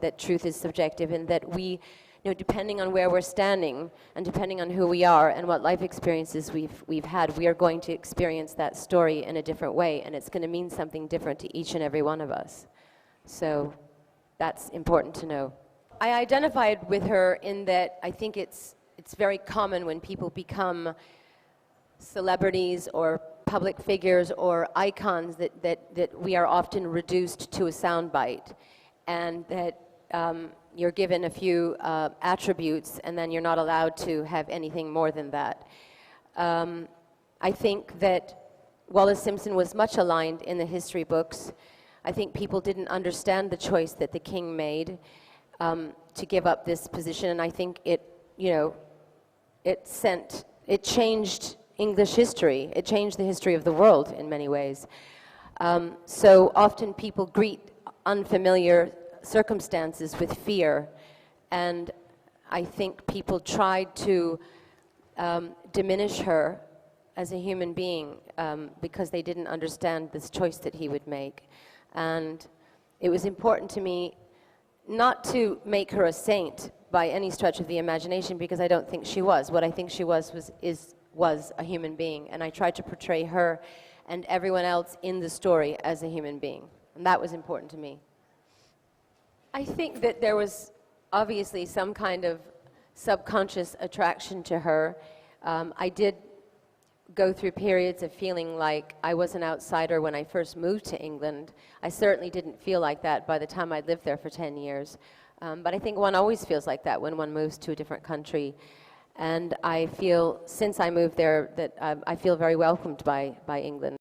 that truth is subjective, and that we, depending on where we're standing and depending on who we are and what life experiences we've had, we are going to experience that story in a different way, and it's going to mean something different to each and every one of us. So that's important to know. I identified with her in that I think it's very common when people become celebrities or public figures or icons that we are often reduced to a soundbite, and that you're given a few attributes and then you're not allowed to have anything more than that. I think that Wallis Simpson was much aligned in the history books. I think people didn't understand the choice that the king made to give up this position, and I think it changed English history. It changed the history of the world in many ways. So often people greet unfamiliar circumstances with fear, and I think people tried to diminish her as a human being because they didn't understand this choice that he would make. And it was important to me not to make her a saint by any stretch of the imagination, because I don't think she was. What I think she was a human being, and I tried to portray her and everyone else in the story as a human being, and that was important to me. I think that there was obviously some kind of subconscious attraction to her. I did go through periods of feeling like I was an outsider when I first moved to England. I certainly didn't feel like that by the time I'd lived there for 10 years. But I think one always feels like that when one moves to a different country. And I feel, since I moved there, that I feel very welcomed by England.